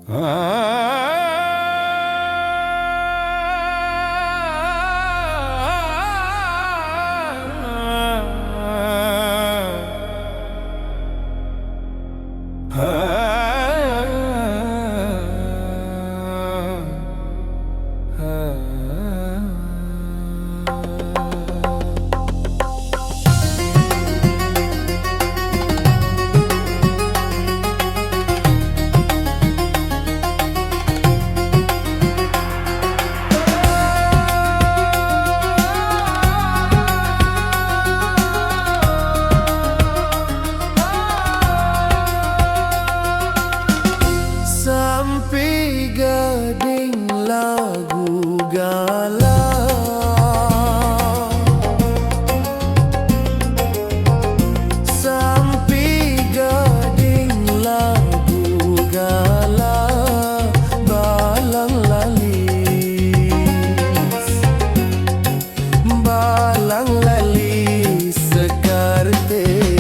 Sampai gading lagu galau, sampai gading lagu galau, balang lalis sekar teje.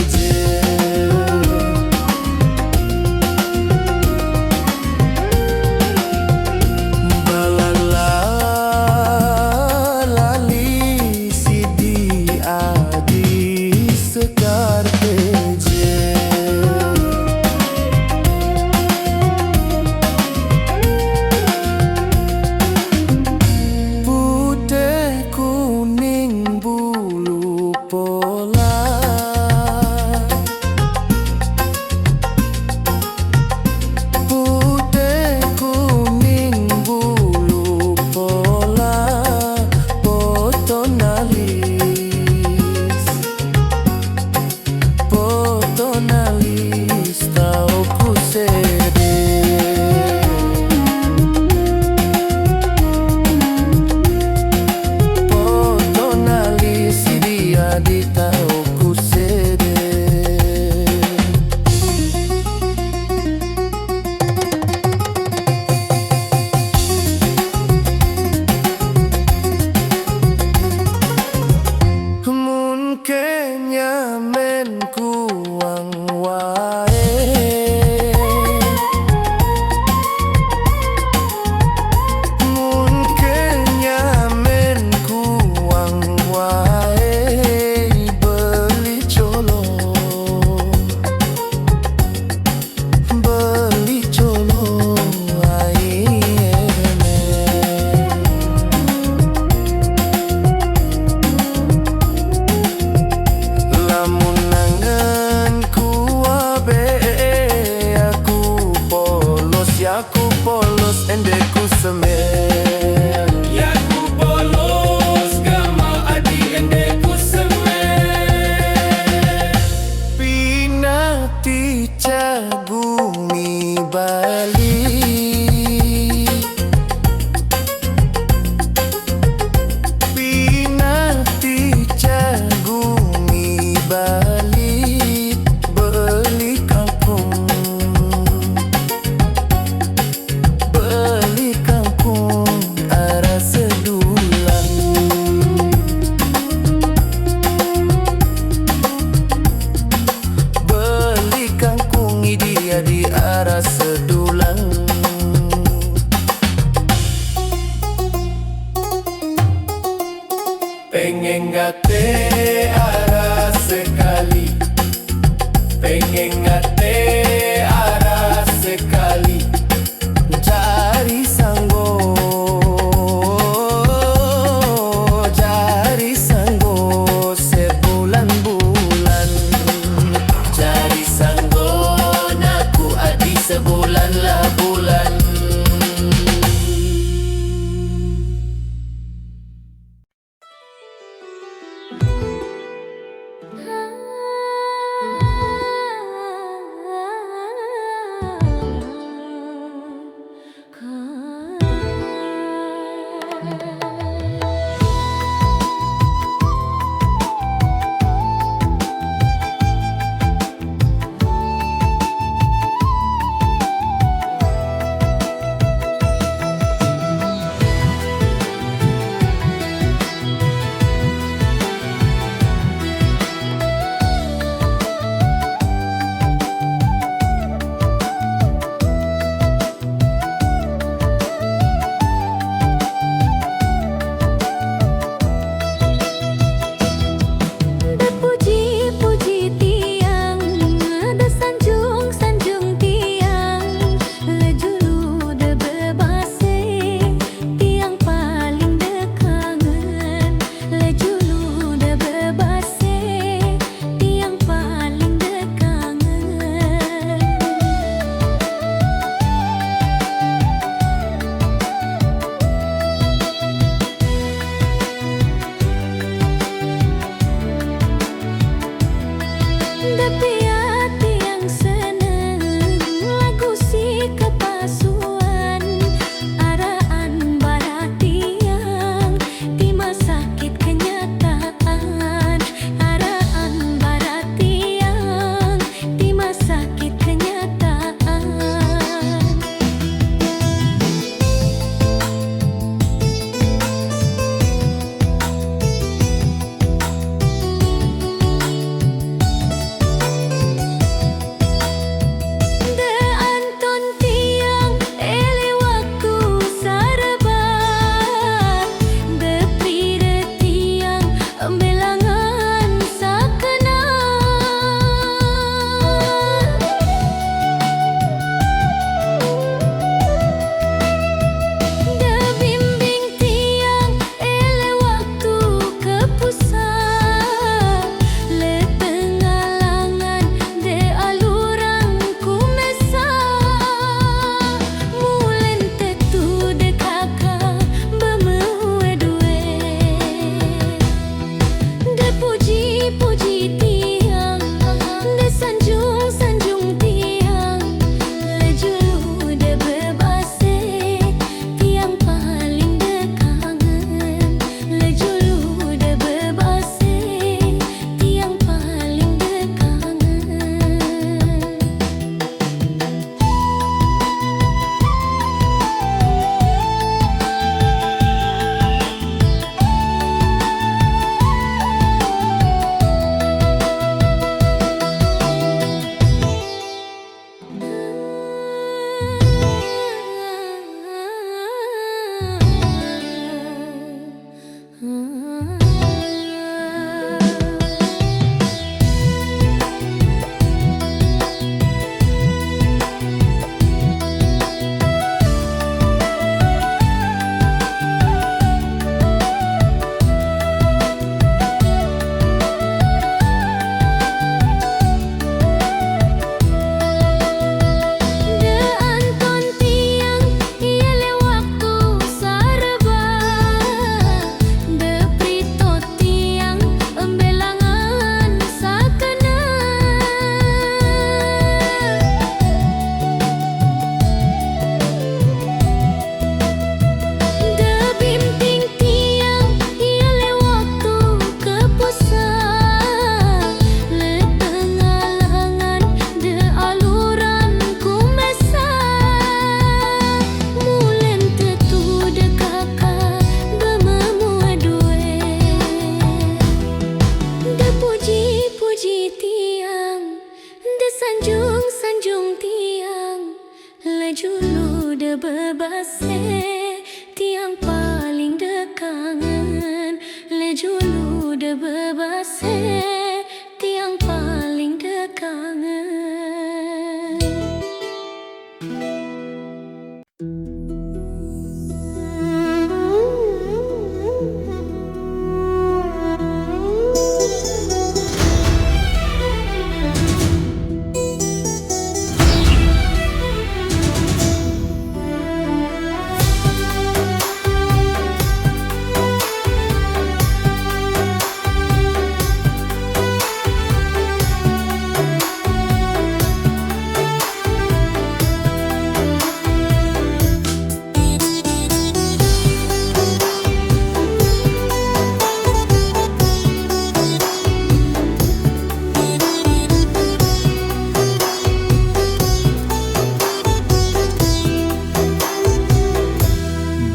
Kenyamen kuang wae, mun kenyamen kuang wae, beli colo aku polos endeku semen, ya ku polos gama adi endeku semen. Pinati cagumi Bali, pinati cagumi Bali, beli kampung arah sedulang. Beli kangkung dia di arah sedulang. Pengen ngate arah sekali, pengen ngate arah sekali. Cari sanggo sebulan-bulan, cari sanggo naku adi sebulan lah bulan. tiang paling dekangan lejulu de bebase tiang paling dekangan.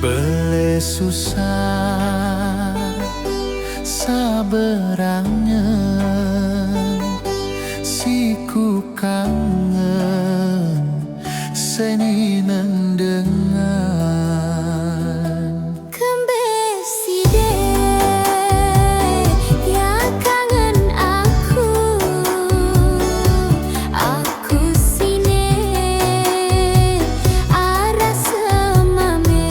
Bele susah saberangan siku kangen seni nendengan Kembesi deh, ya kangen aku sini arah semame.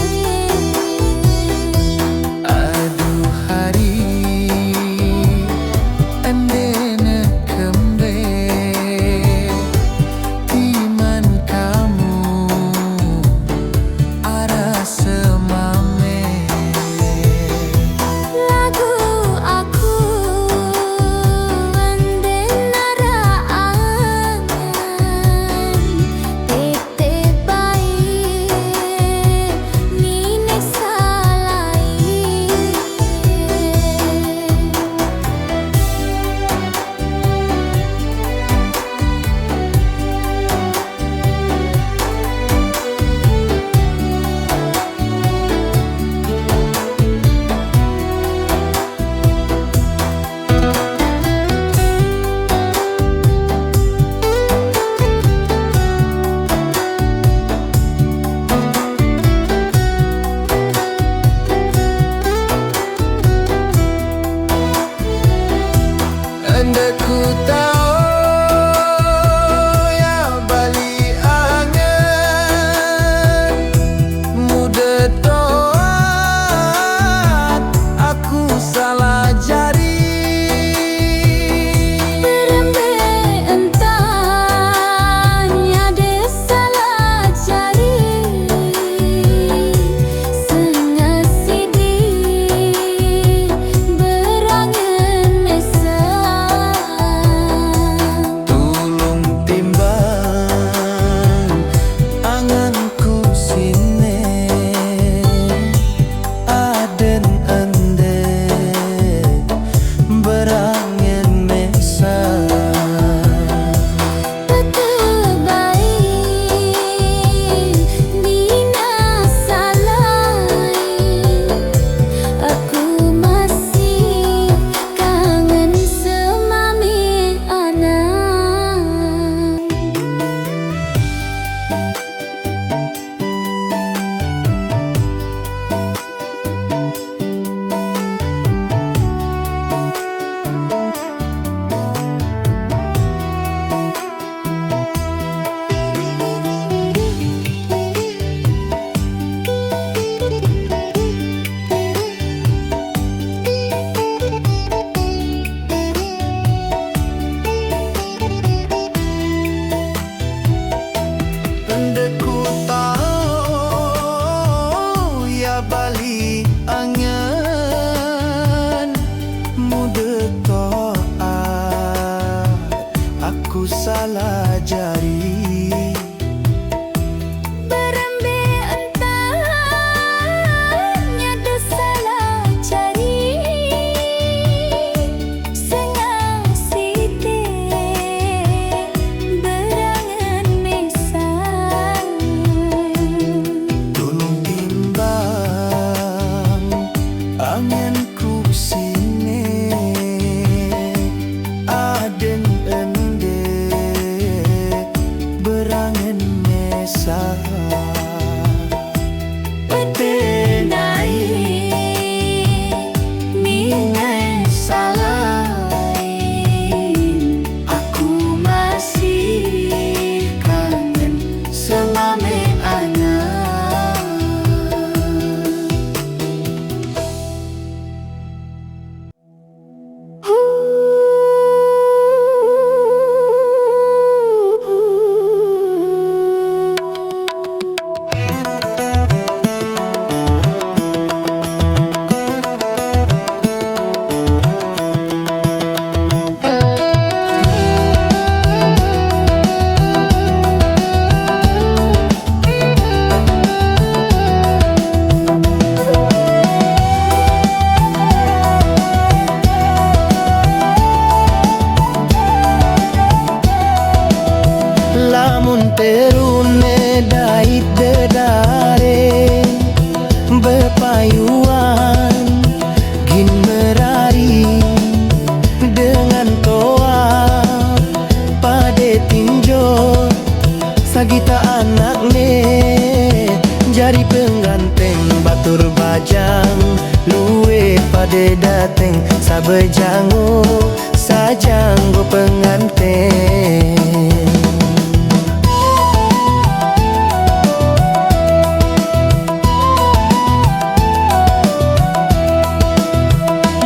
Jari pengantin batur bajang luwe pada dateng sabejango sajanggo pengantin.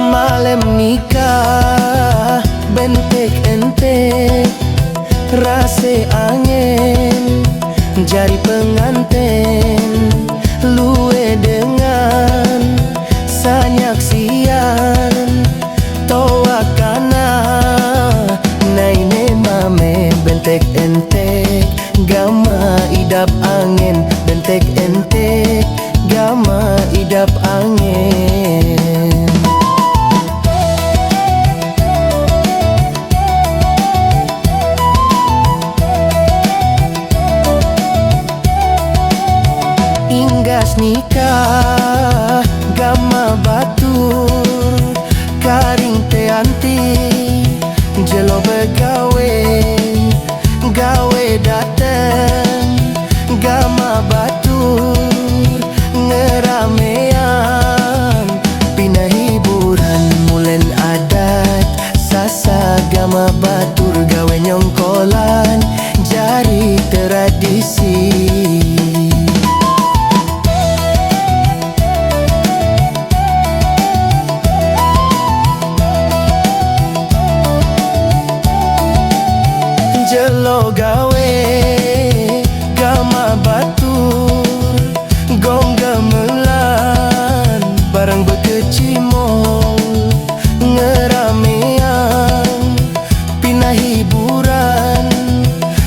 Malam nikah bentek entek rase angin jari pengantin luwe dengan sanyaksian toa kana naine mame bentek entek gama idap angin bentek entek gama idap angin. Inggas nikah gama batur karing teanti jelo begawe gawe dateng gama batur ngeramean pindah hiburan mulen adat sasa gama batur gawe nyongkolan jari tradisi. Jelo gawe gama batur gong gamelan bareng bekecimol ngeramean pindah hiburan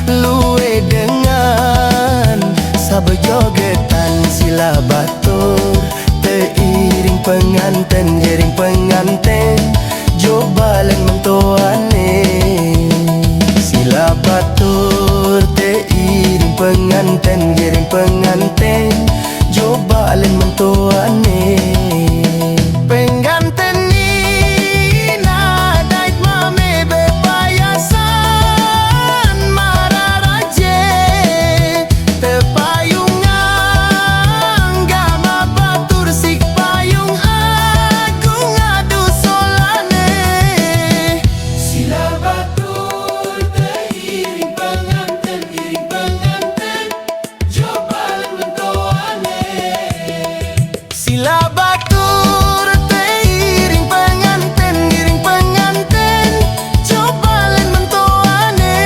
luwe dengan sabejogetan sila batur teiring penganten jering penganten jobalen mentoane. Sila batur teiring penganten giring penganten jobalen mentoane. Penganten ni nadait mame bepayasan mararaje tepayungan gama batur sik payung agung adu solane. Sila batur teiring penganten jobalen mentoane. Sila batur teiring penganten giring penganten jobalen mentoane.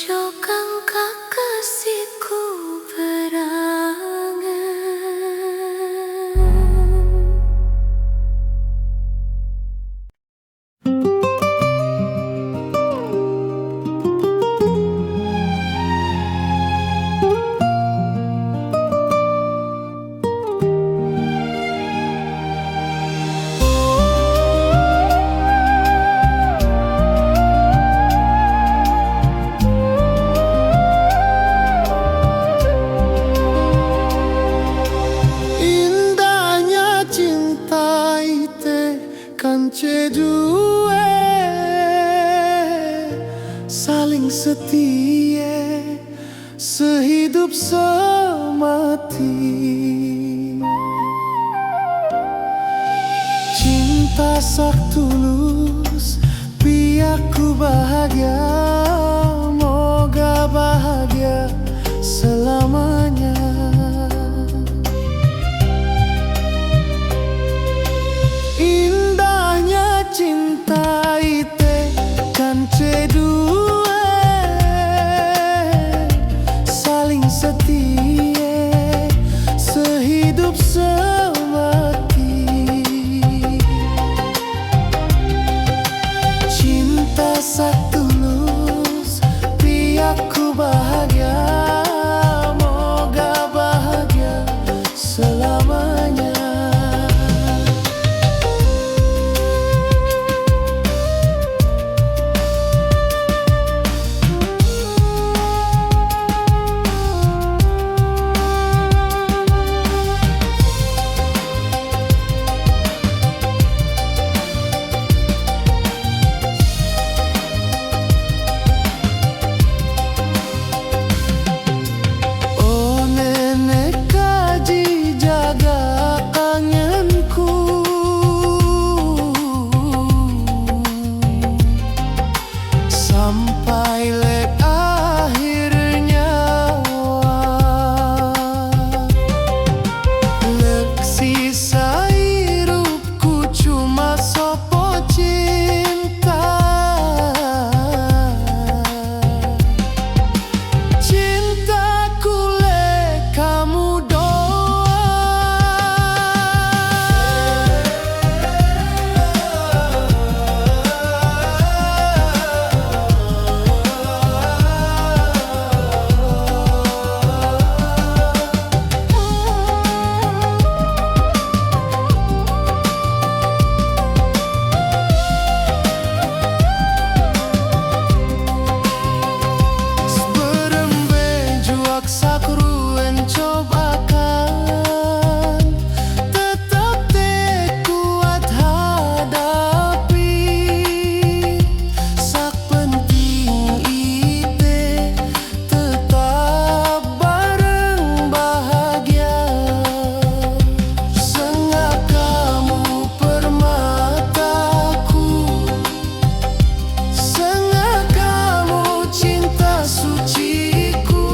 ojo kang kakasihku berangan. Indahnya cinta ite kan cedue, saling setia sehidup semati. Cinta sak tulus biarku bahagia, moga bahagia selamanya. Indahnya cinta ite kan cedue, saling setia sehidup semati. Cinta sak tulus biarku bahagia, moga bahagia selamanya. Oh nenek kaji jaga anganku, sampai lek akhir nyawa. Lek sisa hirupku cuma sopo cinta. Cintaku lek kamu Seberembe juak sakruen cobakan, tetap te kuat hadapi. Sak penting ite tetap bareng bahagia. Sengak kamu permataku, sengak kamu cinta suciku.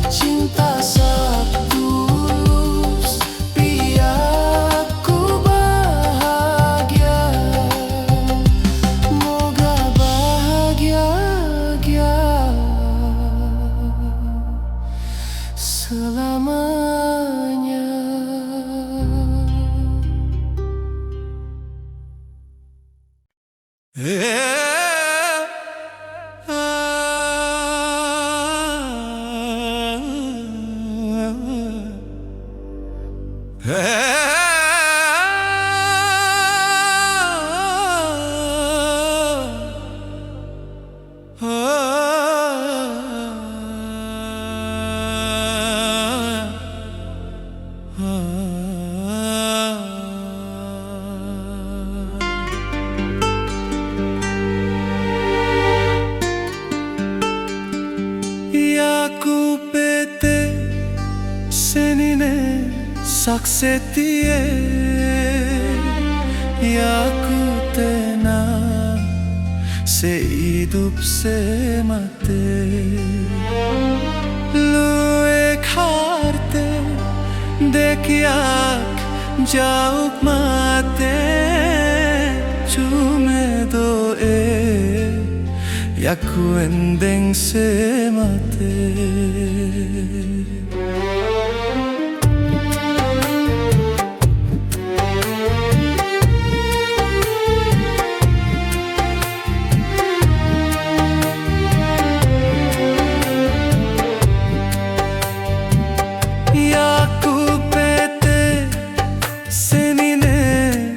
Cinta sak tulus biarku bahagia, moga bahagia selamanya. Yaku pete senine sak setie, yaku tenang sehidup semate. Lue karte dekiak jauh mate, cume doe yaku endeng semate. Yaku pete senine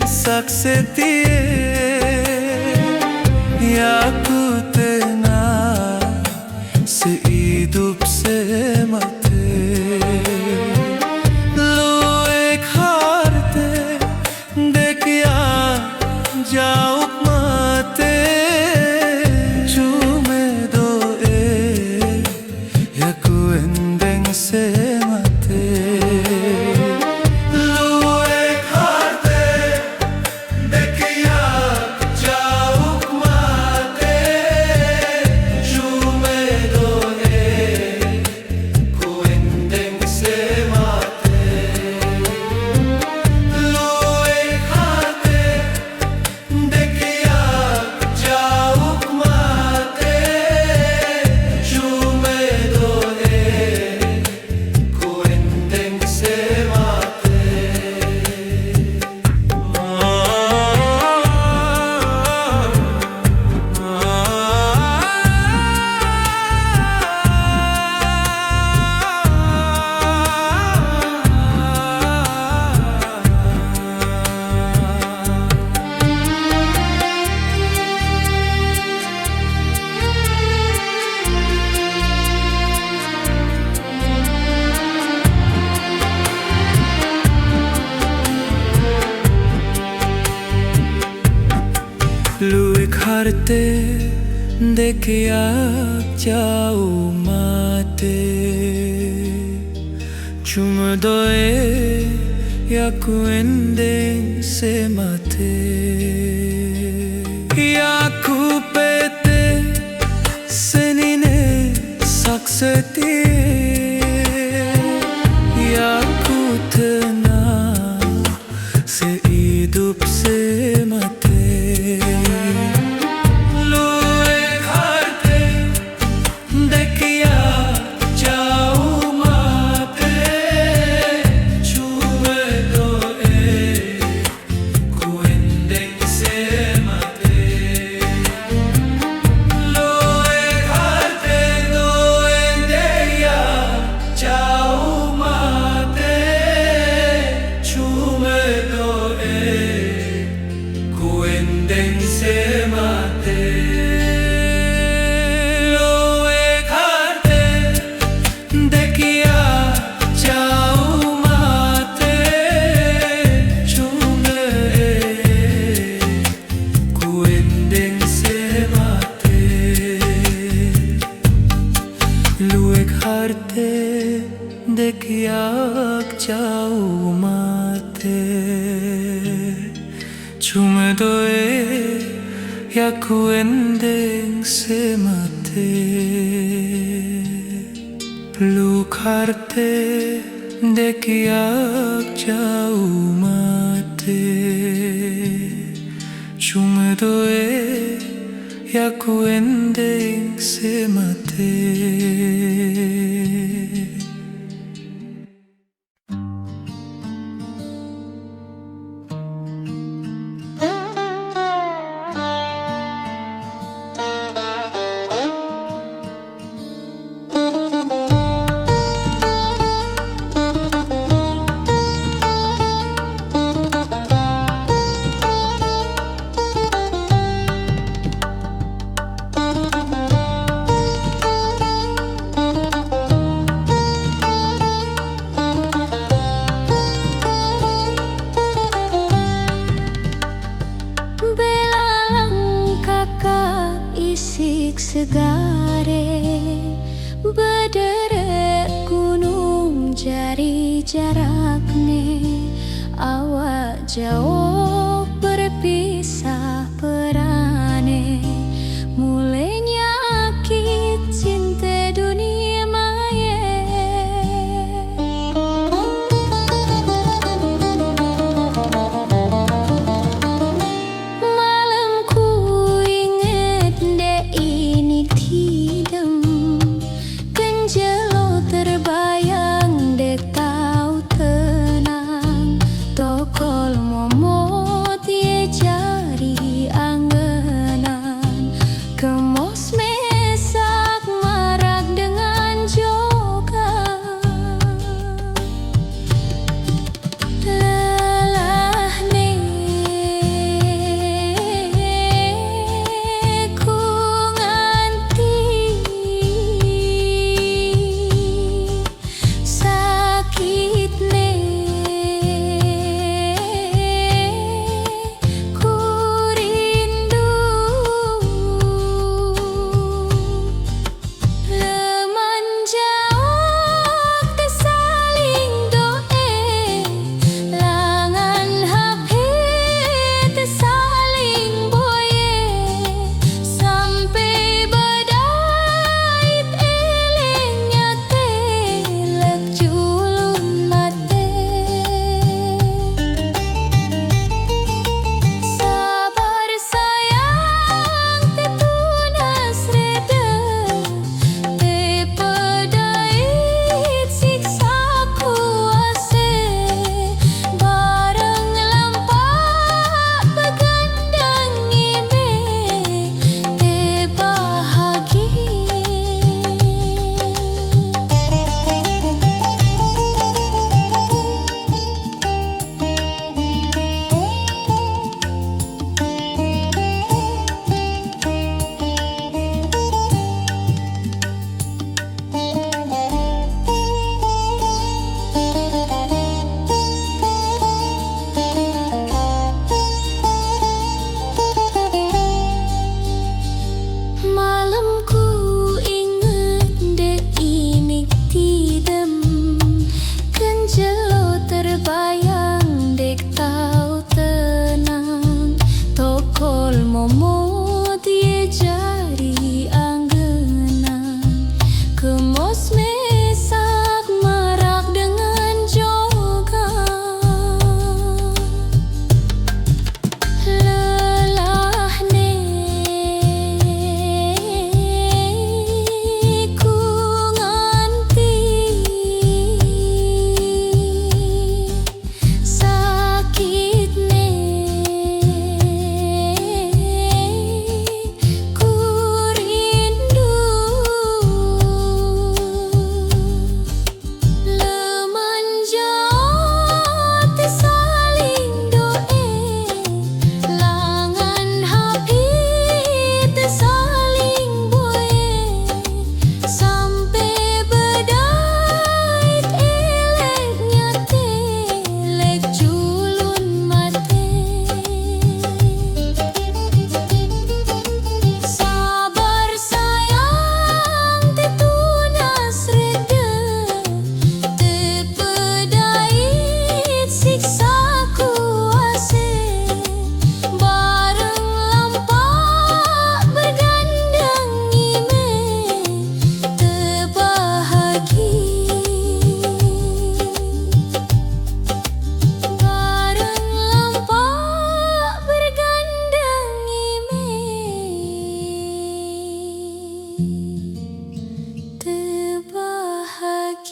saksetie, yaku tena sehidup semate. Luek harte dekia jauk mate, cume doe yaku endeng semate. Luek harte dekia jauk mate, cume doe ku endeng semate. Luek harte dekia jauk mate, cume doe ku endeng semate. Luek harte dekiak jauh mate, cuma doe yaku endeng semate. Yaku pete senine saksetie, yaku tenang sehidup semate. Luek harte dekia jauh mate, cume doe ku endeng semate. Luek harte doe dekia jauh mate, cume doe ku endeng semate. Luek harte dekia jauh mate, cume ku endeng semate. Luek harte dekiak jauh mate, cume doe yaku endeng semate. Luek harte dekiak jauh mate, cume doe yaku endeng semate. segare berderet gunung jari jaraknya awak jauh berpisah perane mulai nyakit cinta dunia maya malam ku inget dek ini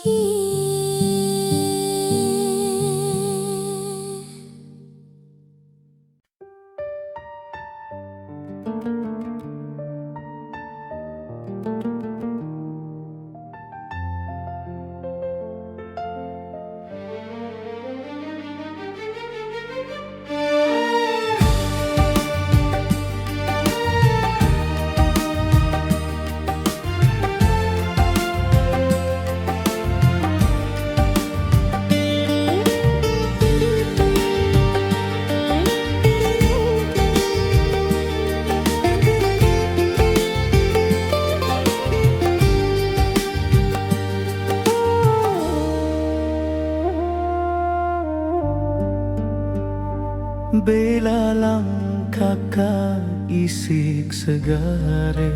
lagi. Belalang kakak isik segare,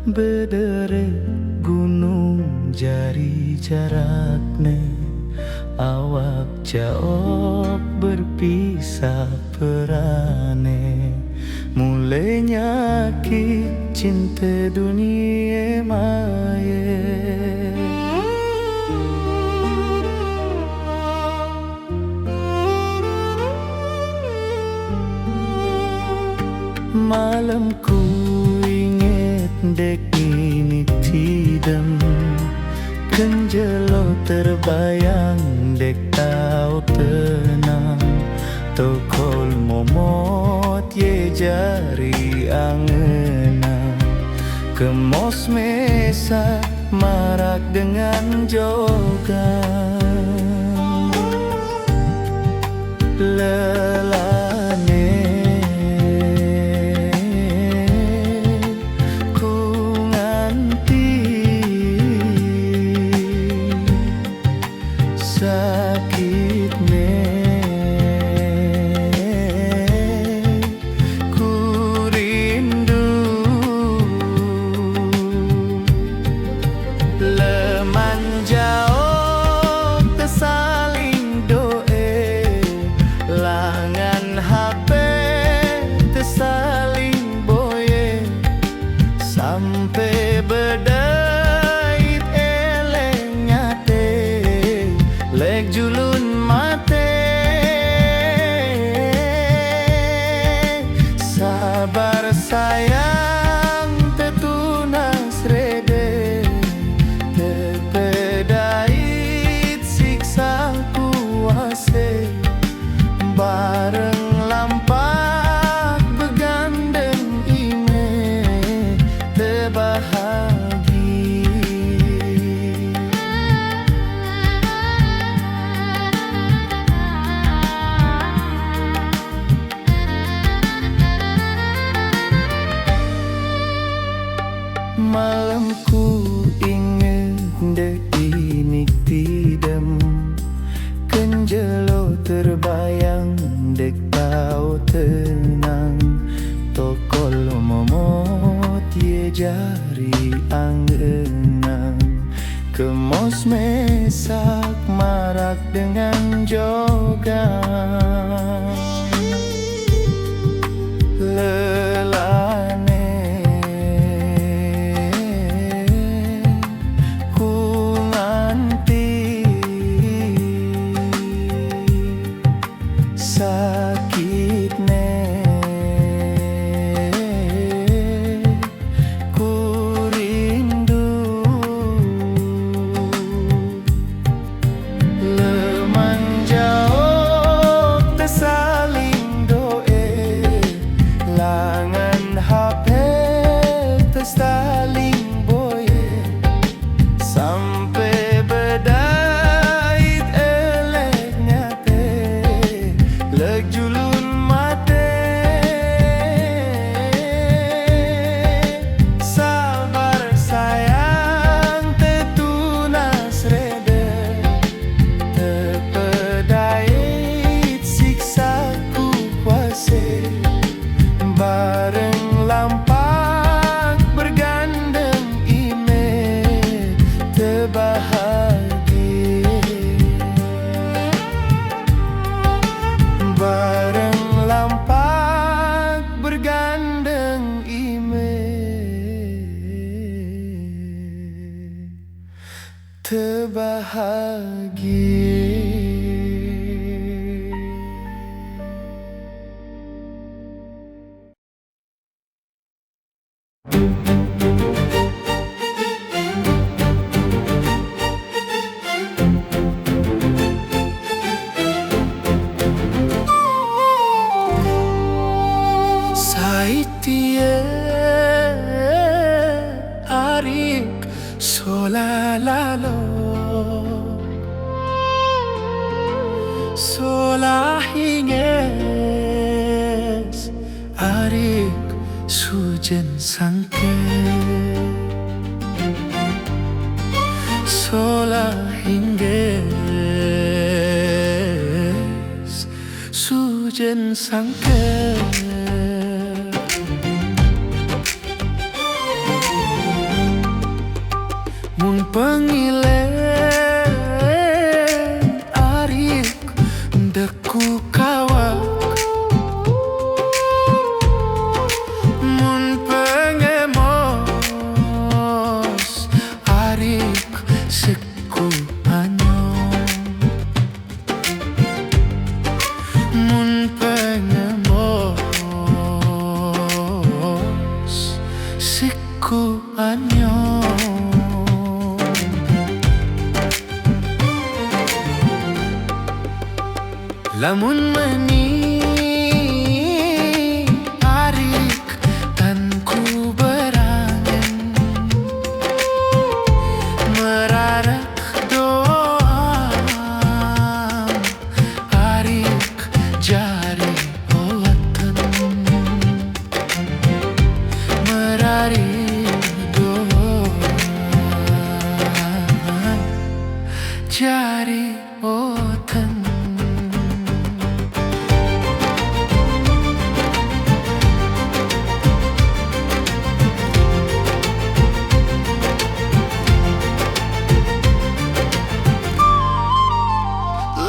bedere gunung jari jarakne, awak jauh berpisah perane, mulai nyakit cinta dunia maya. Malam ku inget dek ini tidam, kenjelo terbayang dek tau tenang, tokol momot ye jari angena, kemos mesa marak dengan jogan lelane. Sampai berdait elengnya te, lek julun mate. Sabar sayang tetunas rede, tepedait siksa kuase, bareng lampak begandeng ime bahagi. Malam ku ingin dek ini tidam, kenjelo terbayang dek tau tenang, tokol momot ye jari anggenang, kemos mesak marak dengan jogan lelane. Ku nganti sakit ne, leman jauh Saitie arik solalalo solahinges arik sujen sangke solahinges sujen sangke mun pengilen arik deku kawak mun pengemos arik seku anyong mun pengemos seku anyong lamun meni arik tan ku berangan merarak doang arik jari oatan merarik doang jari oatan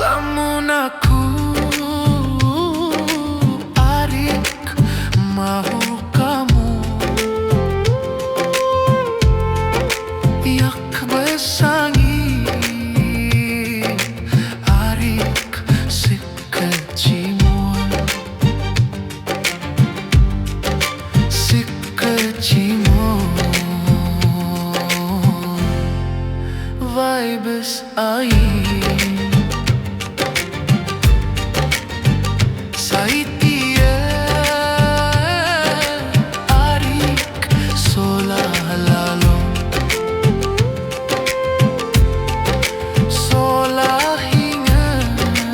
lamun aku arik mau kamu yak besangi arik sikecimol vibes aing Saitie arik solalalo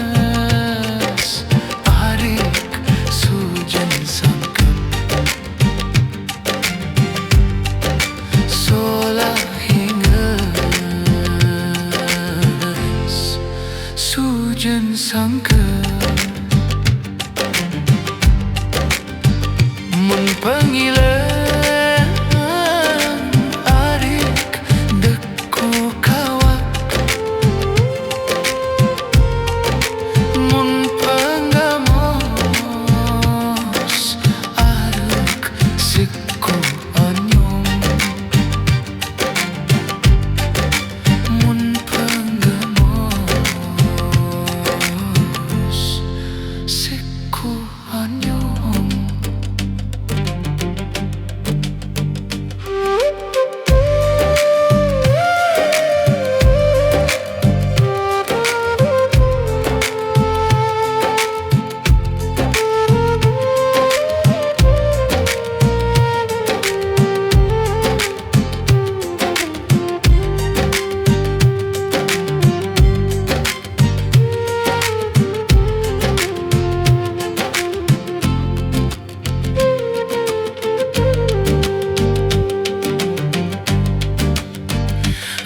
solahinges arik sujen sangkem solahinges sujen sangkem mun pengilen arik deku kawak mun penggamos arik siku anyong mun penggamos siku anyong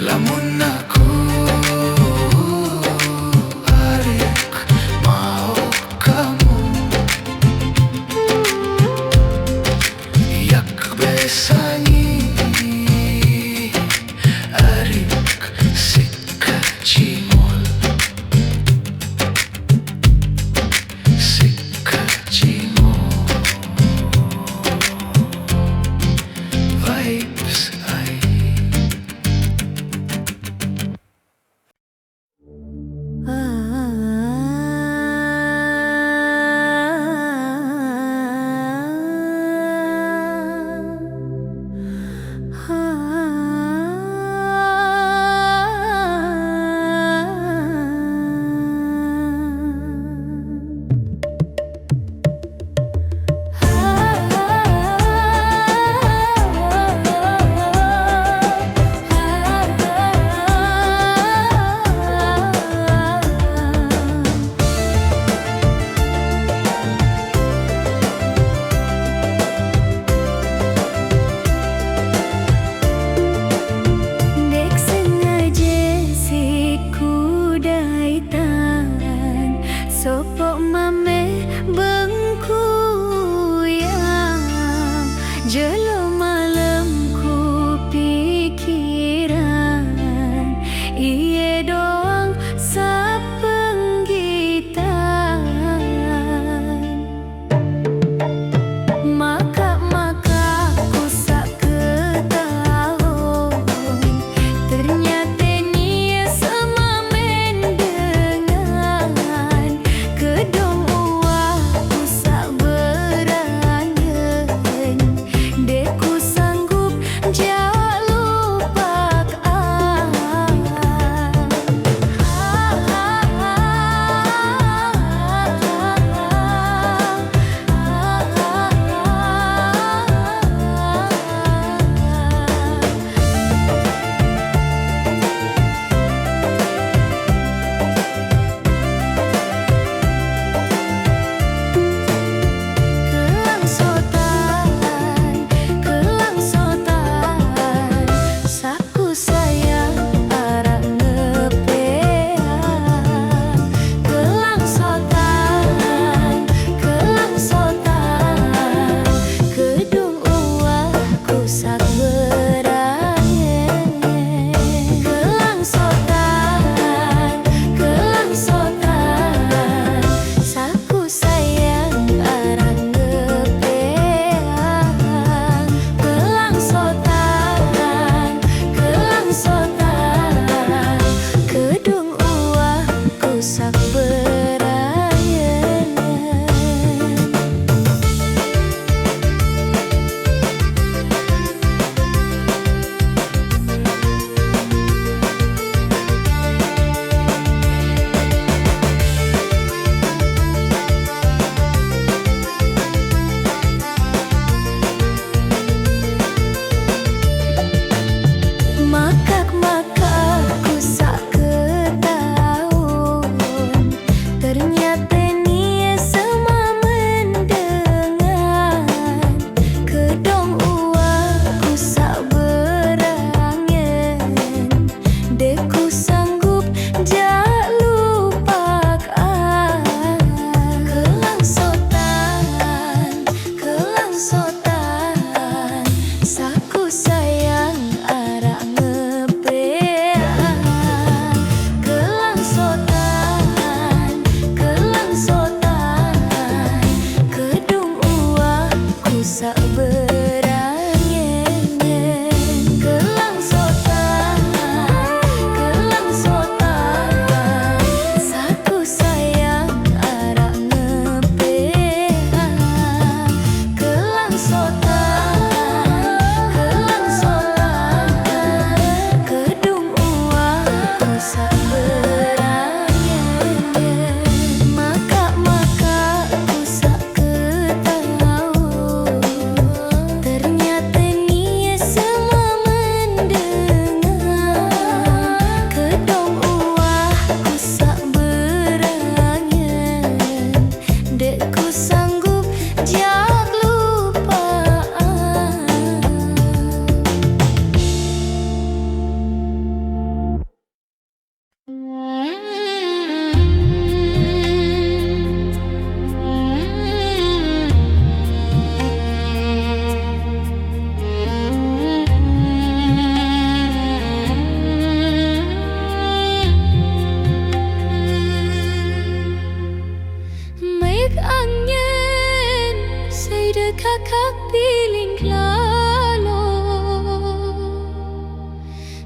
lamun aku arik mau kamu yak besangi arik sikecimol vibes aing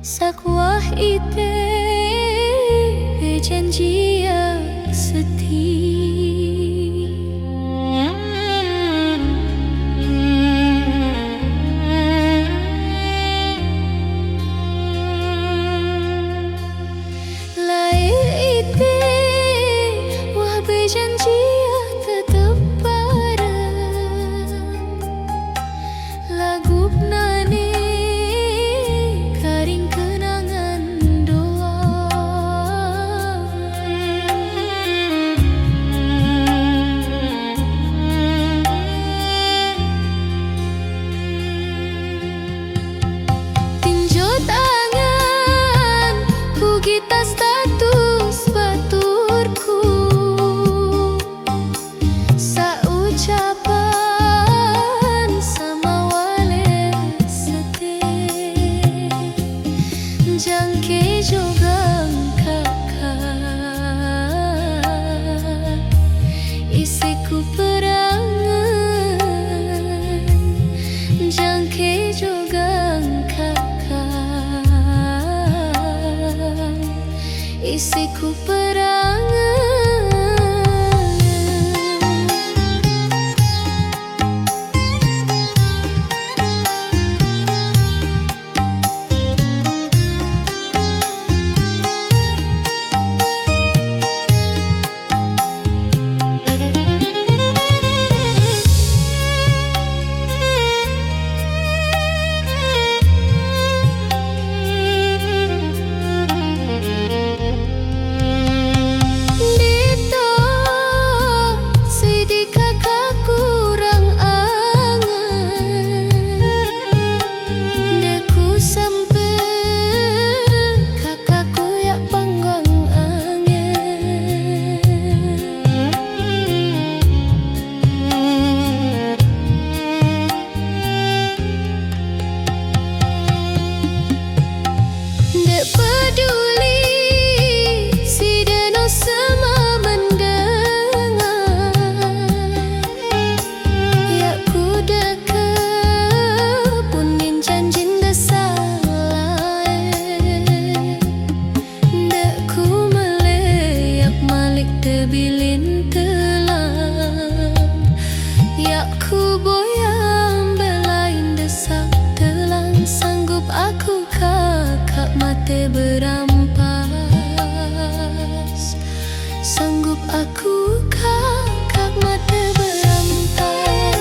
Sakwah ite janji yang janji yang tetap bareng lagu nani karing kenangan doang tinjau tangan ku kita status baturku jangke jogang kakak isiku perangan jangke jogang kakak isiku perangan bilin telang yak ku boyang belain desak telang sanggup aku kakak mate berampas sanggup aku kakak mate berampas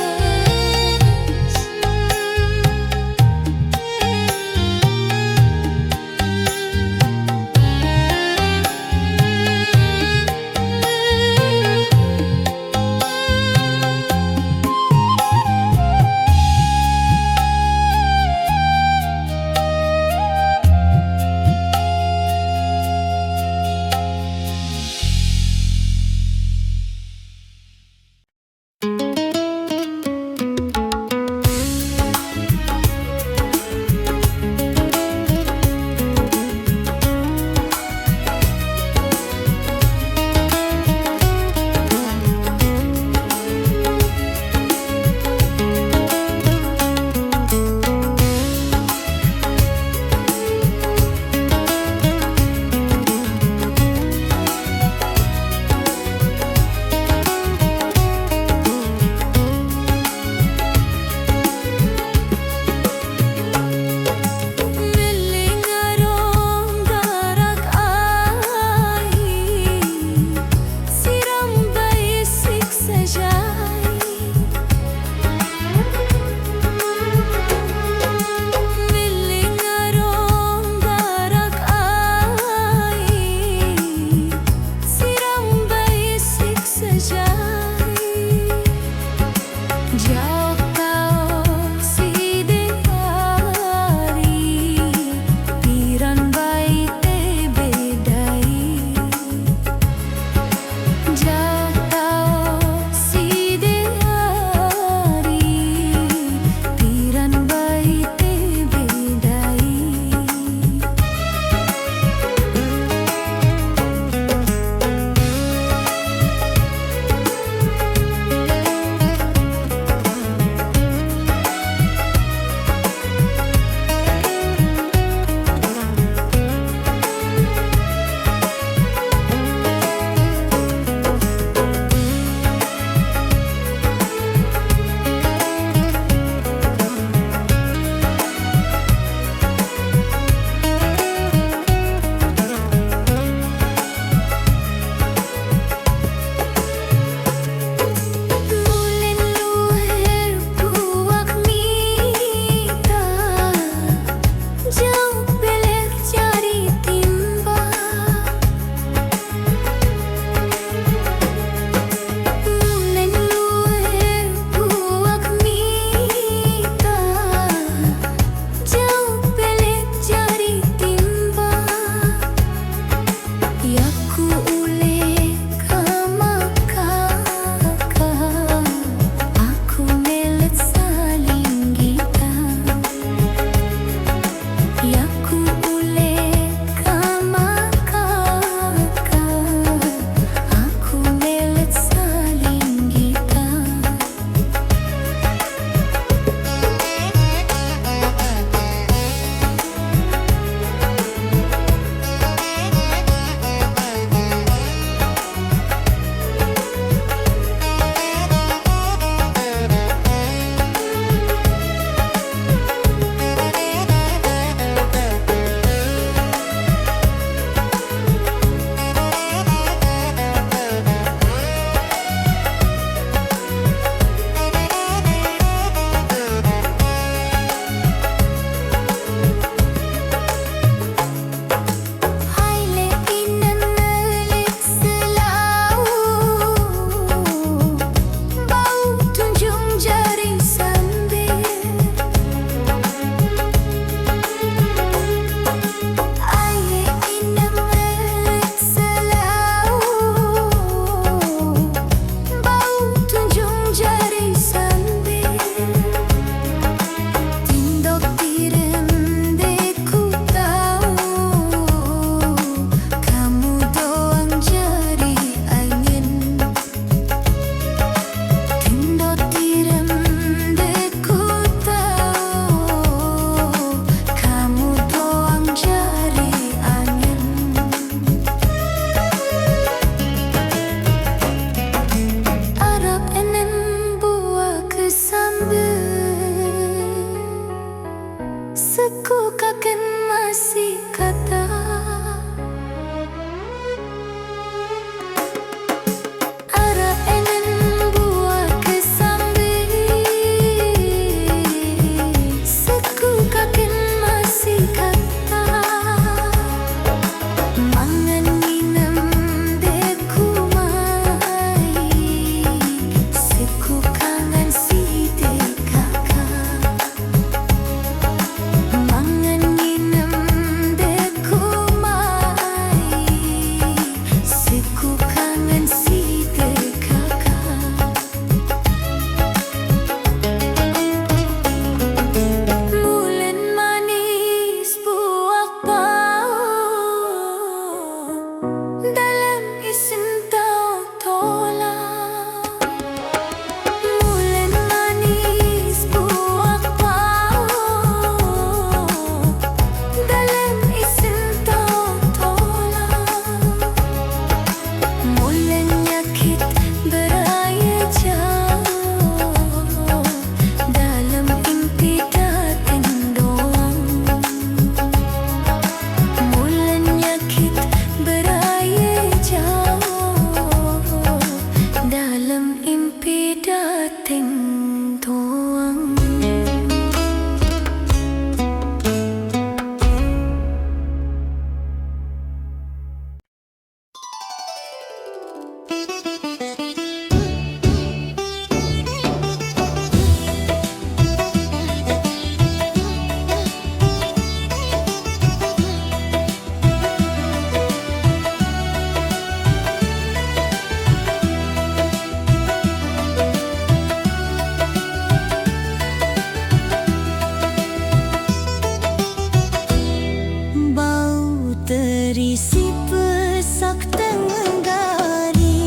isi pesak tenggari.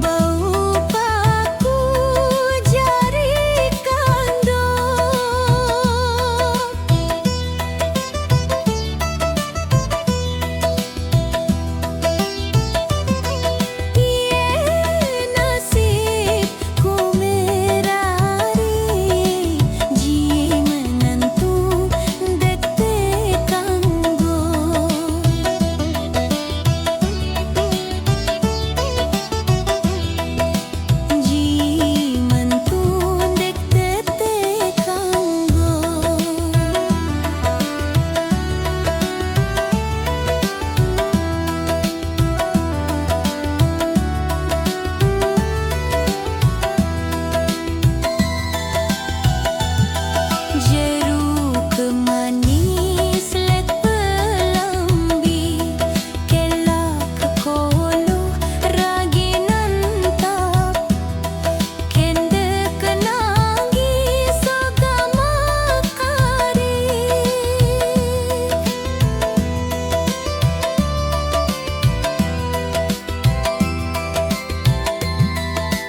Bau paku jari kandung, ye nasib ku merari, ji menentu detik kanggo. Ji mentu dek detik kanggo. Jeruk manis lek pelambi, kelak kolo ragi nantap, kende kenangi sagama kari.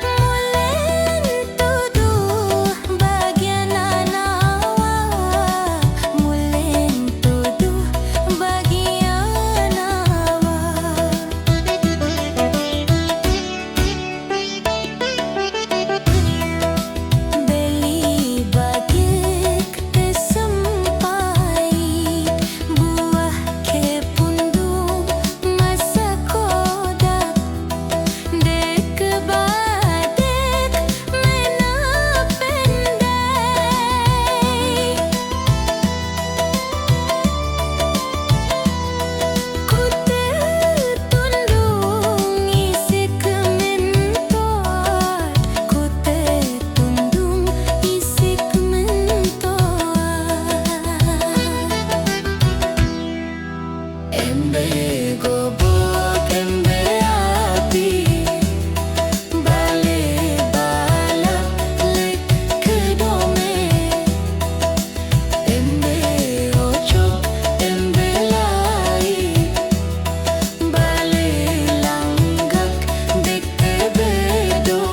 Mulen tuduh bagian anawa, mulen tuduh bagian awa. Beli bagik tesempai, buah kepundung masa kodak, dek badek mena pendai. Ku tertundung isi kementor, ku tertundung isi kementor. Embe gobok embe hati, bale balak lek kedome. Embe ocok embe lai, bale langgak dek tebedo,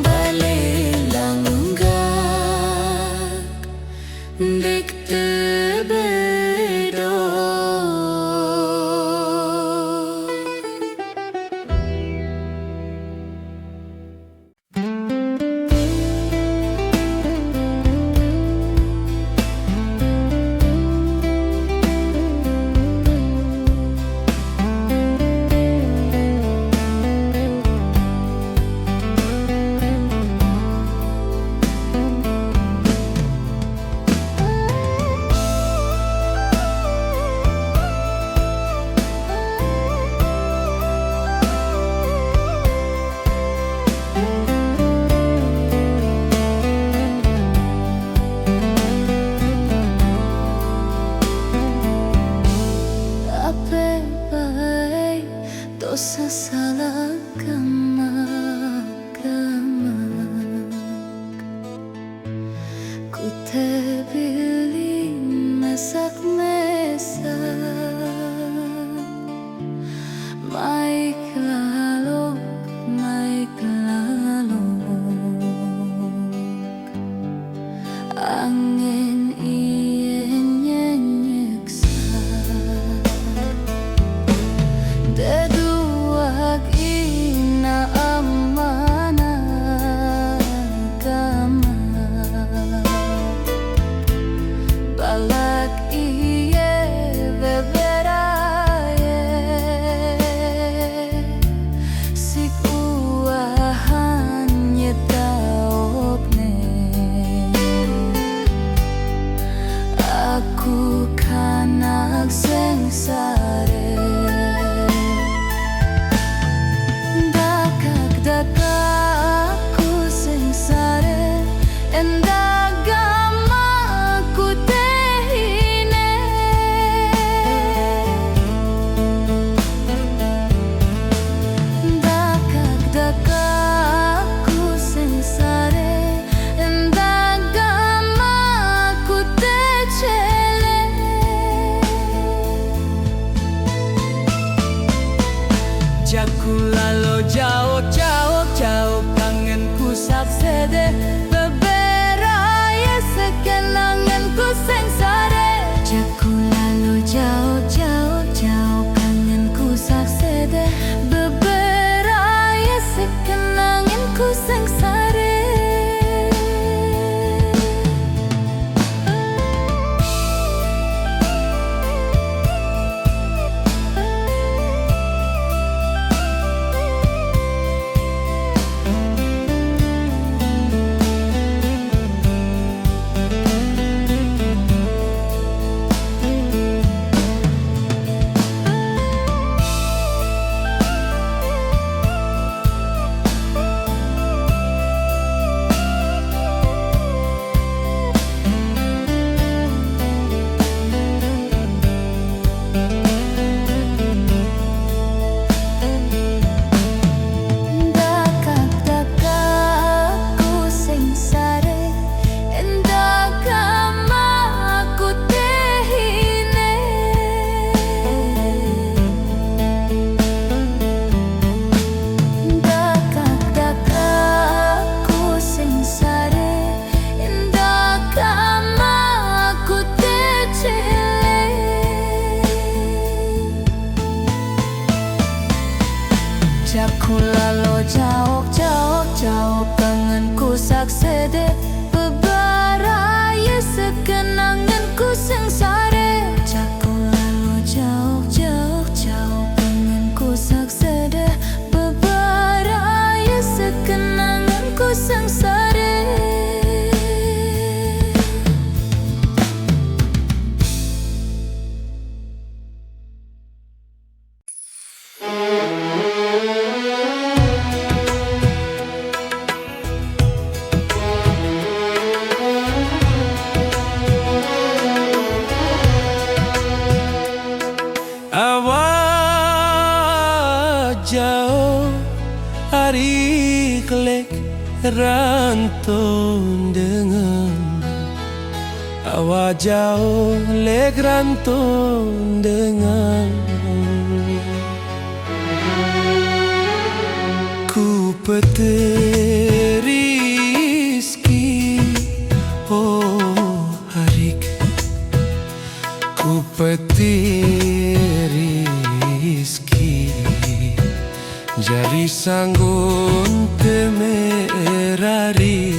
bale langgak dek tebedo. Apa baik dosa salah kemak, ku terbili masak mesak, maik lalu angin ien nyeksa, deduak ina amana kama, balak beberaya sekenangan ku sengsara. Jaku lalu jauh-jauh kangen ku sakseda, beberaya sekenangan ku sengsara. Jaku lalu jauh kangen ku sakseda, beberaya sekenangan ku sengsara. Jaku lalu jauh kangen ku sakseda, beberaya sekenangan ku sengsara. Jauh hari kelek rantau dengan awak jauh lek rantau dengan ku peteri rizki oh harik ku peteri rizki jari sanggun temerari.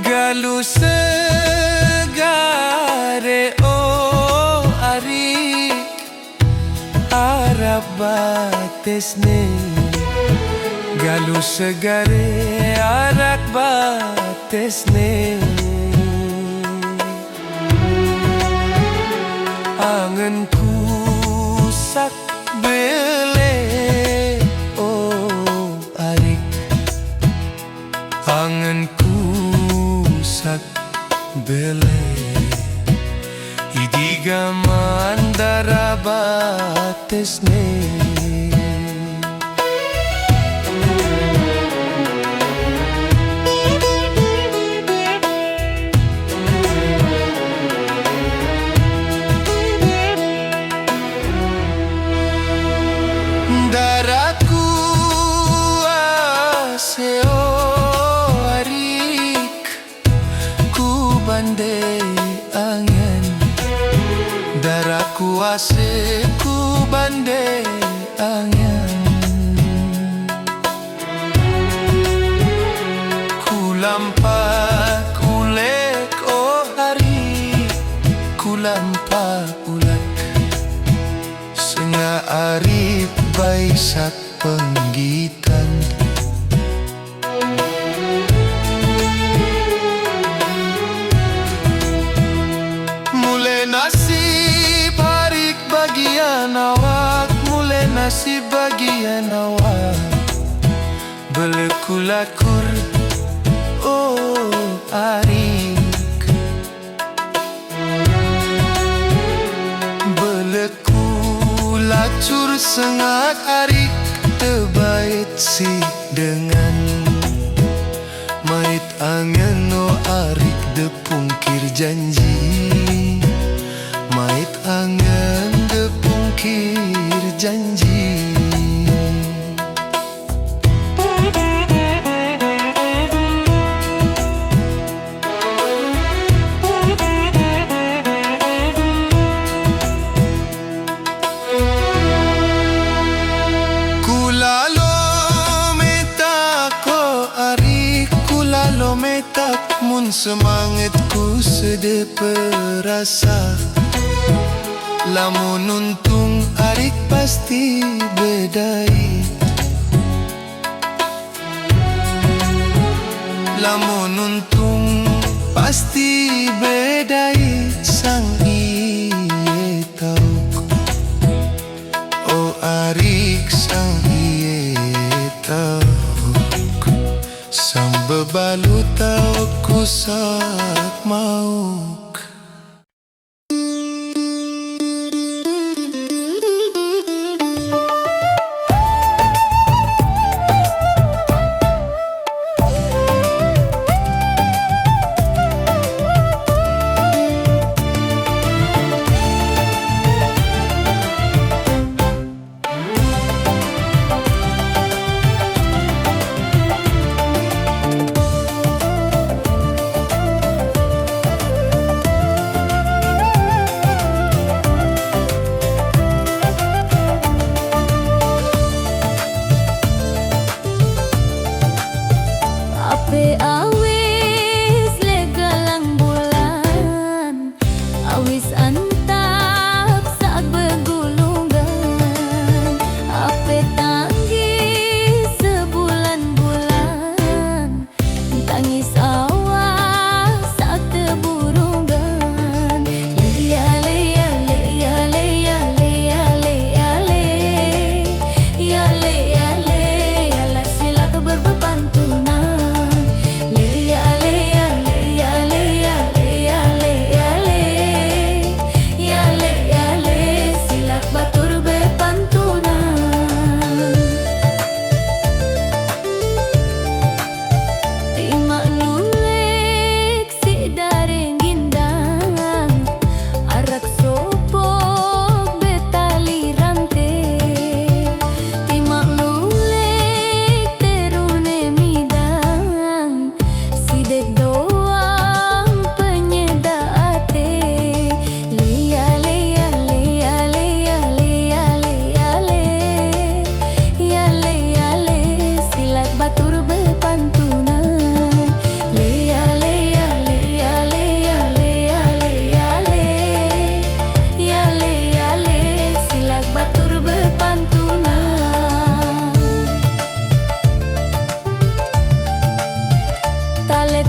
Galu segare oh arik arab batesne. Galu segare arak batesne, anganku sak bele oh arik, anganku sak bele idiga mandara batesne. Daratku aseo arik ku bande angen, daratku ase ku bande angen, ku lampak ulek oh hari ku lampak ulek senga arif Baisak penggitan. Mulai nasib harik bagian awak, mulai nasib bagian awak, belekulakur oh arik, belekulatur sengat arik terbait si dengan mait angin. no arik de pungkir janji, mait angan de pungkir janji. Kulalo metak mun semangatku sede perasa, lamun untung arik pasti bedai, lamun untung pasti bedai. Sang iye tauk, oh arik sang iye tauk, sang bebalu tauk kusak mauk. Ape awis legalang bulan, awis antap saat bergulungan. Ape tangis sebulan-bulan, tangis awas saat terburungan. Ya le ya le ya le ya le ya le ya le ya le ya le ya le, sila berpantunan. Tale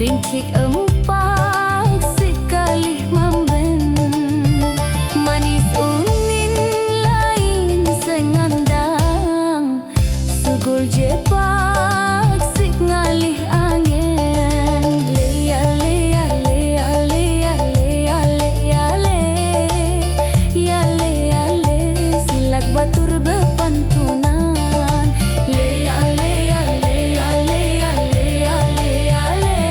Rincik empat sekali mamben, manis unin lain sengandang, sugul jepak sik ngalih angin. Lea lea lea lea lea lea lea lea lea silak batur bepantunan. Lea lea lea lea lea lea lea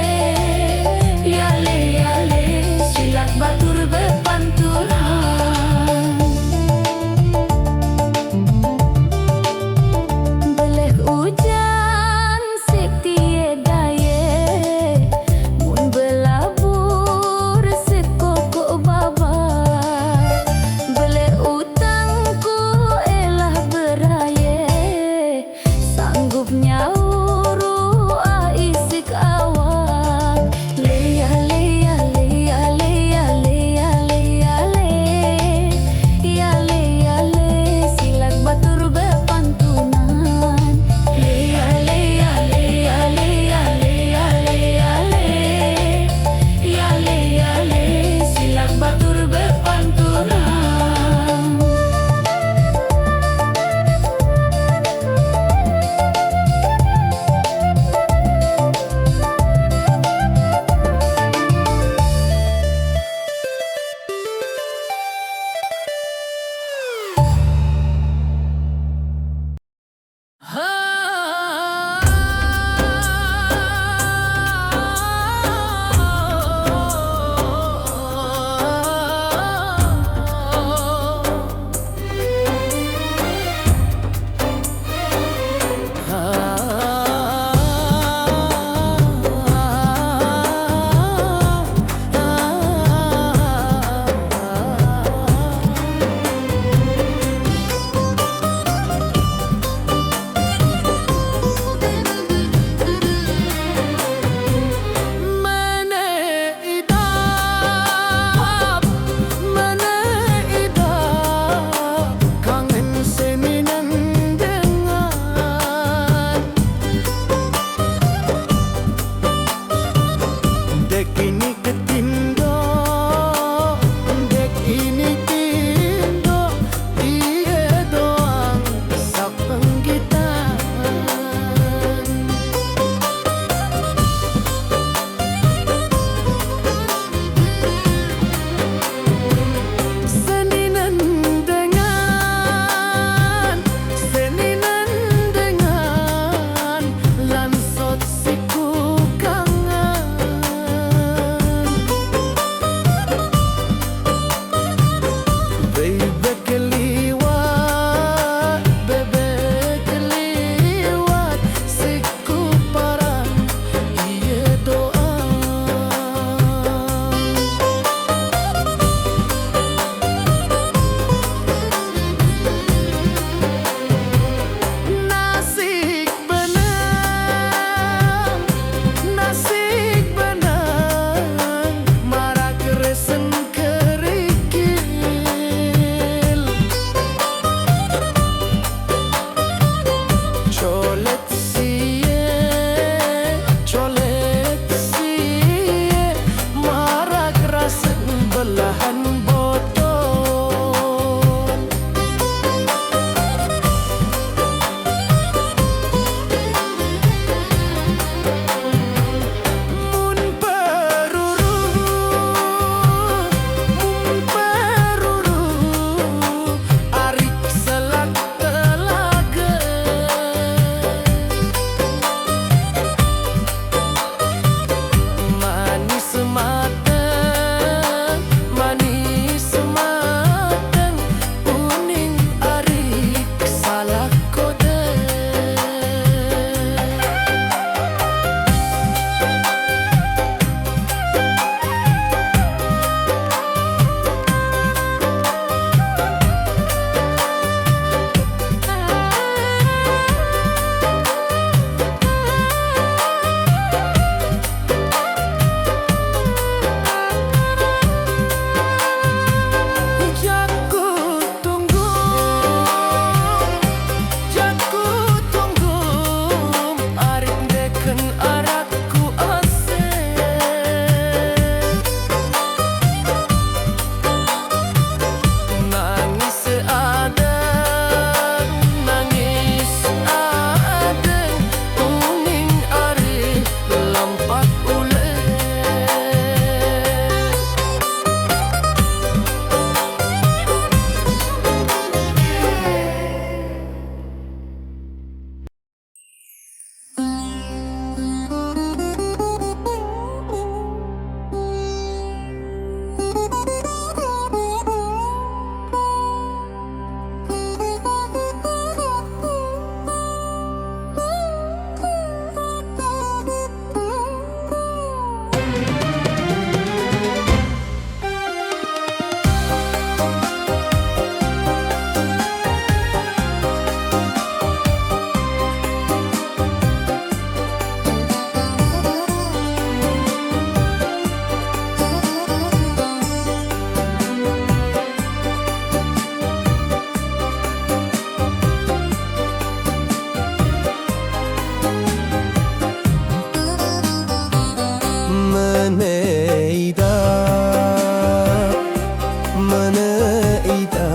meneidap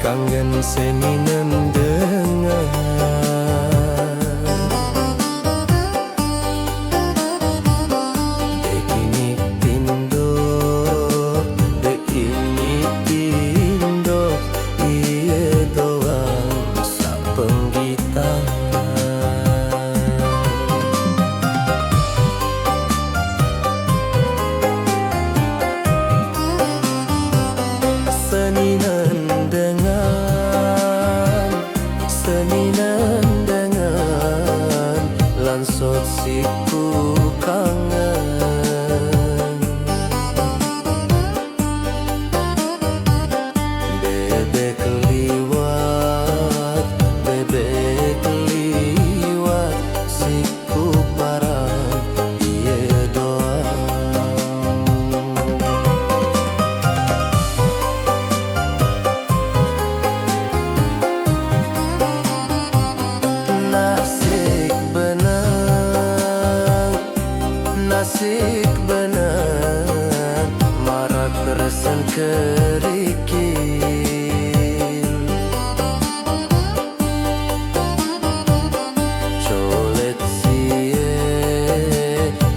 kangen seninan dengar dekini tindo iye doang sa penggitar seninan dengan lansot siku kangen bebek liwat siku parang iye doang Nasik benang marak resen kerikil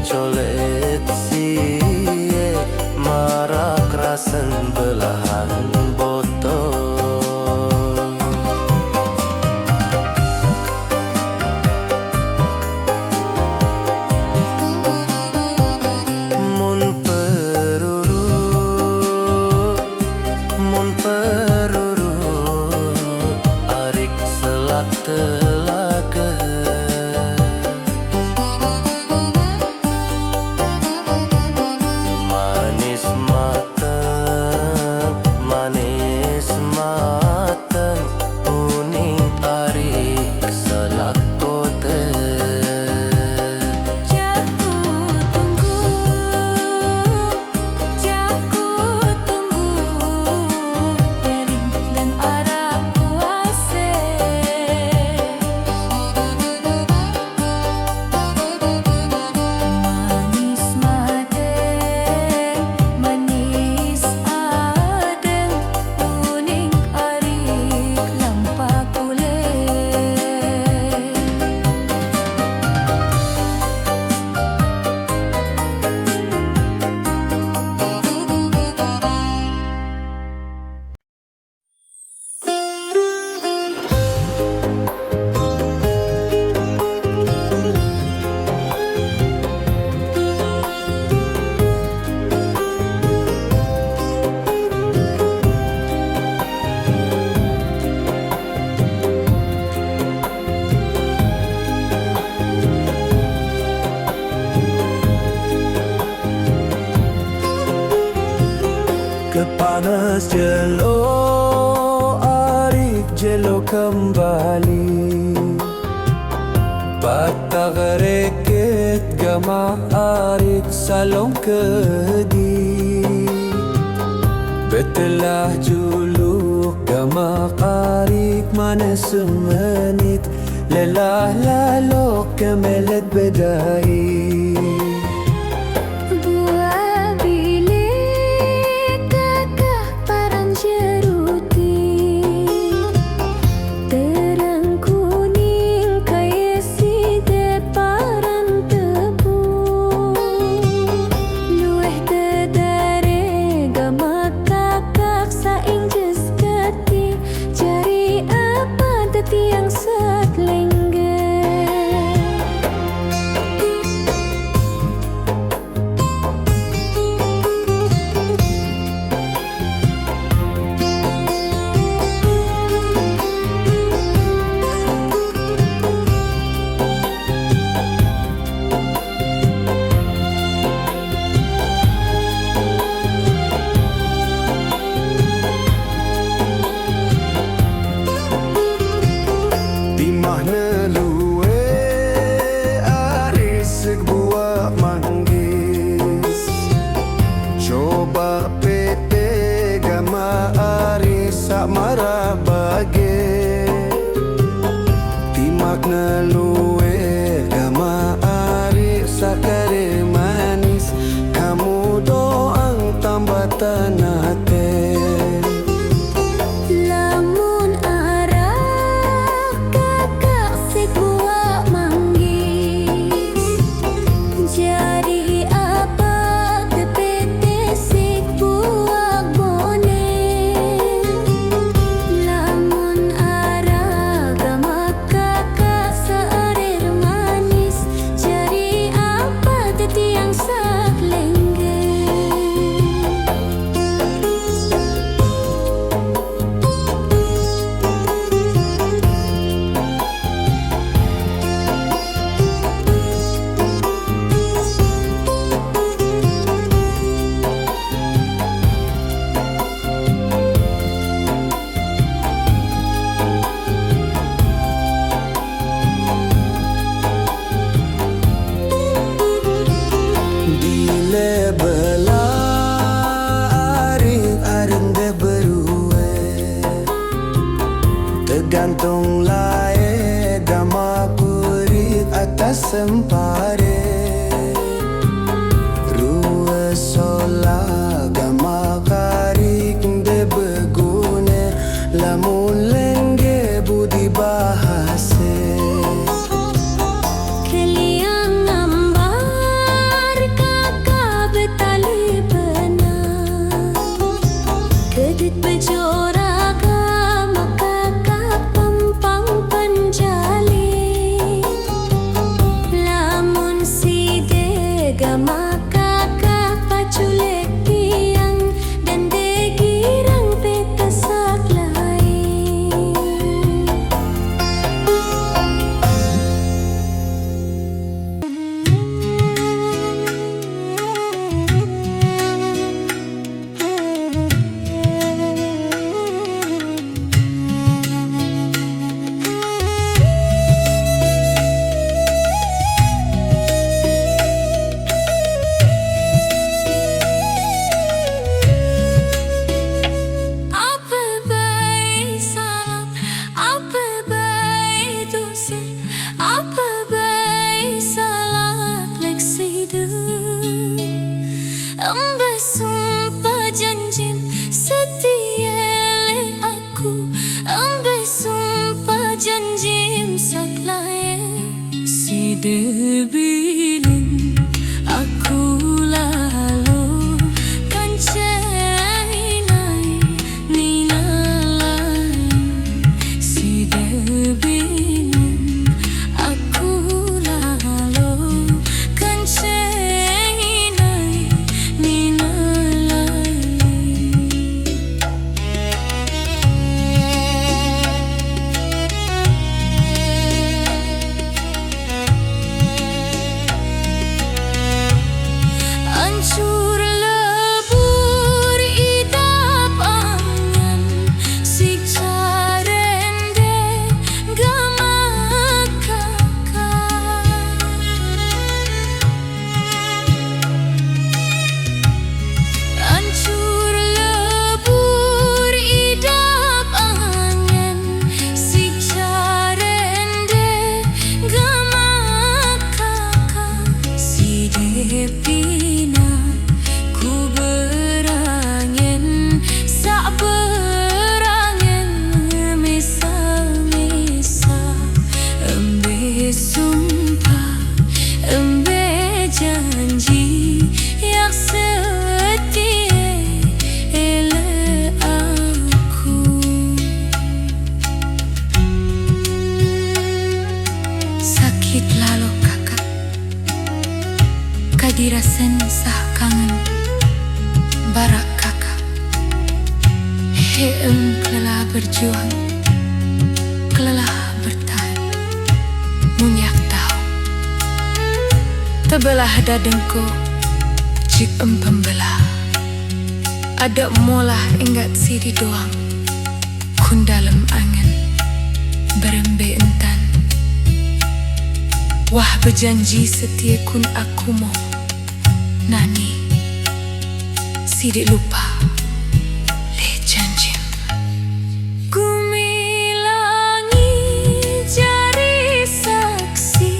colet siye marak rasen belahan botol arik selak telaga manis matang uning arik selak kote Jaku tunggu Erin dan arah puase manis adeng kuning arik lampa kulit kepanas jelo arik jelo kembali patah reket gama arik salong kedi betelah juluk gama arik mana semenit lelah lalok kemelet bedai Buah bilik kakak parang jeruti terang kuning kaya side parang tebu lueh tedare gama kakak saing jes keti cari apa teti yang setlengge marabage timak na luwe gama ari sakare lamu doang tambah tanah teh. Lamun arah kakak sik buah manggis, jadi apa tepete sik buah bonen. Lamun arah gama kakak searir manis, jadi apa tetiang sak lenggeng. Dile belah aring de berue, tergantung lae gama kurit atas sempare. Rua sola gama karik de begune, lamun lengge budi bahase. Keliang ambar kakak betali benar, kedit bejora gama kakak pempang penjali. Lamun side gama kakak paculek tiang, dan degirang petasak lain. Apa baik salah, apa baik dosa, apa baik salah leksi Amba sumpah janji setia le aku, amba sumpah janji saklae. Si debilin aku lalu kancai nai ninalai. Si debilin aku lalu kancai nai ninalai. Hancur lebur idap angan, siksa rende gama kakak. Hancur lebur idap angan, siksa rende gama kakak. Si depina ku berangin, sak berangin misa-misa. Embe sumpah, embe janji yang setia ele aku. Sakit lalu kakak, kadirasen sah kangen barak kakak. Heem kelelah berjuang, kelelah bertahan, munyak tahu tebelah dadengku jik pembelah. Ada molah ingat sidi doang, kun dalam angin berembe entan. Wah berjanji setia kun aku mau nani, sidik lupa le janji. Kumilangi jari saksi,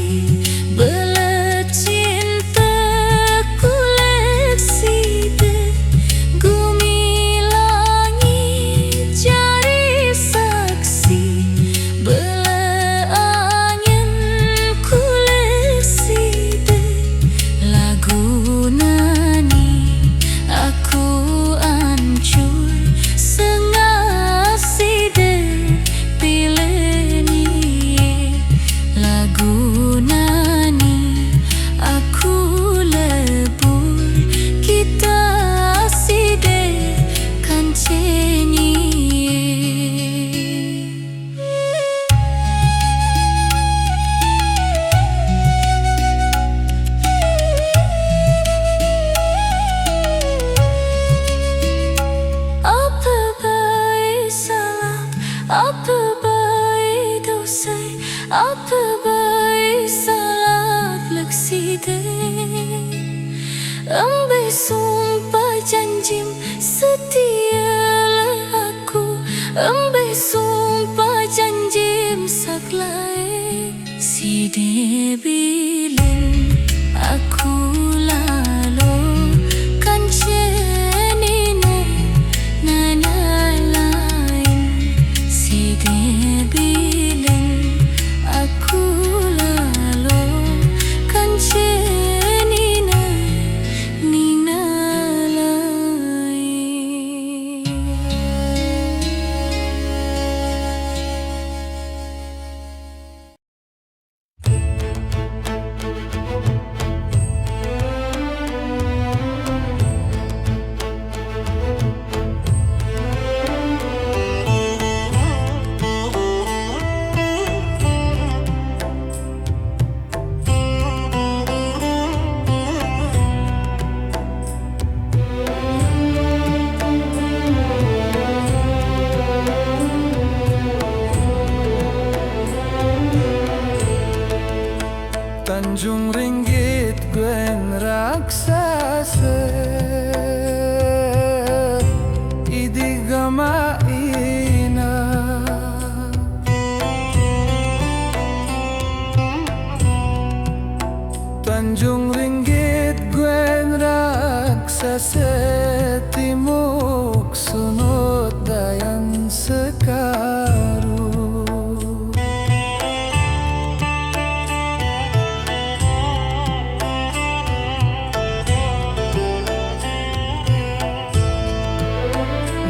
belet cinta ku lek setialah aku, ambil sumpah janji rusak lain. Si dia bilang aku lalu kan cenina nana lain. Si dia bilang aku lalu kan cenina nina lain. Tanjung Ringgit Gwen raksasa idigama ina. Tanjung Ringgit Gwen raksasa timuk sunut dayan sekaru.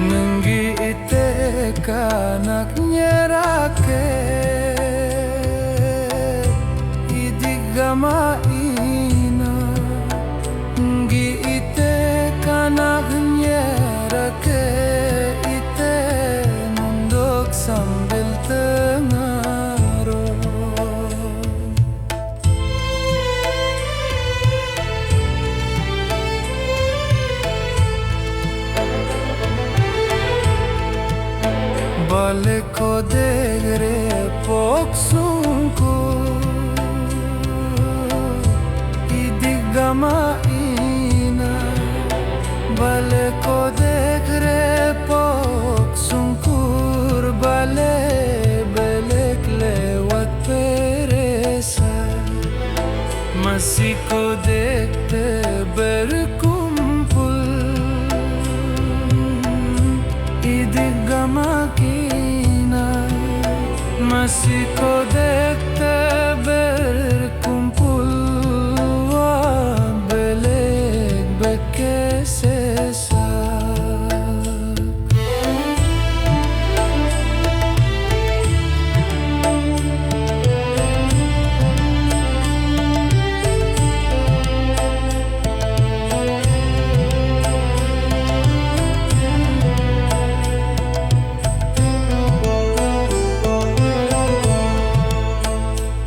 Nenggi ite kanak nyerake idigama ina. Nenggi ite kanak nyerake ite nunduk sambil tengaro. Balik ko degre poksungku idigama ina. Balik ko degre poksungkur balik lewat peresa. Masih ko dekte berkumpul idigama kina. Masih ko dekte berkumpul wah belik bekesesa.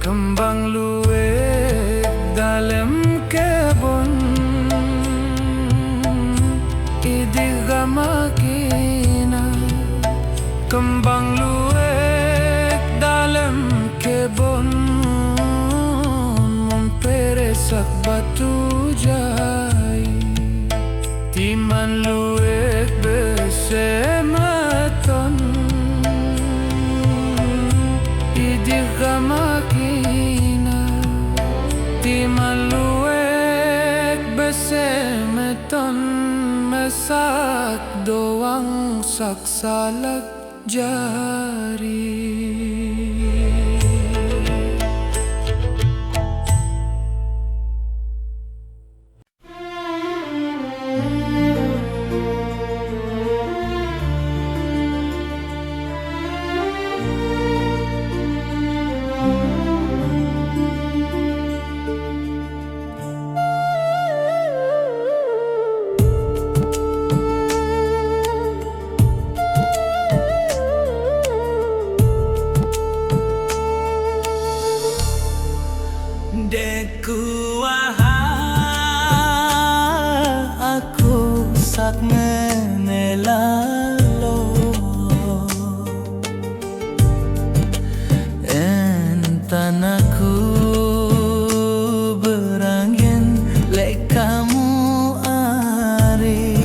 Kembang luwek dalam kebun idigama kina. Kembang luwek dalam kebun memperesak batu jai. Timan luwek bersematon idigama kina. Timan luwek besemeton mesak doang saksalak jari. sak menelalo entan aku berangin lek kamu ari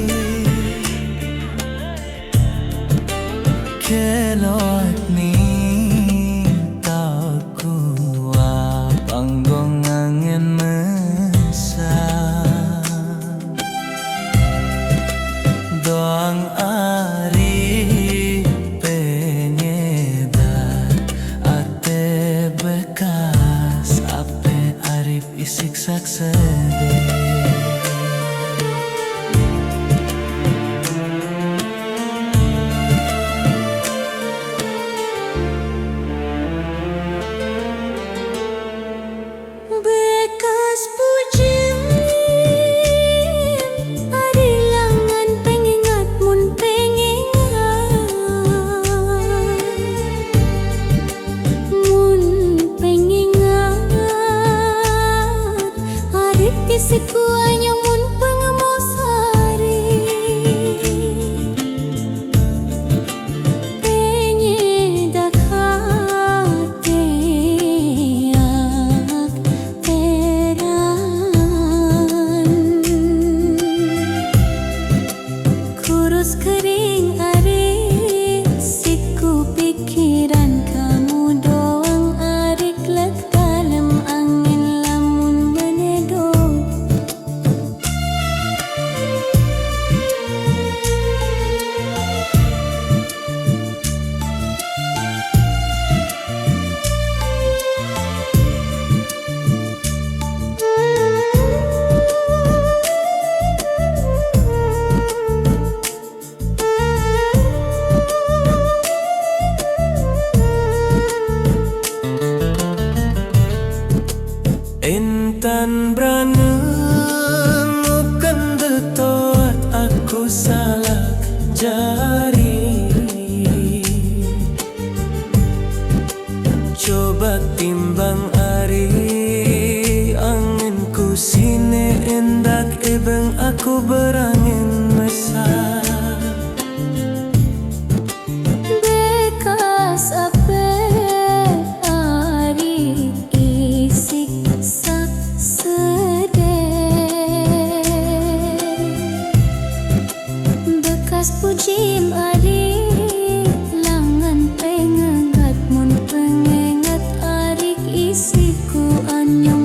beng aku berangin mesar. Bekas ape ari isik sak sede, bekas pujim ari langan pengengat mun pengengat ari isiku anyong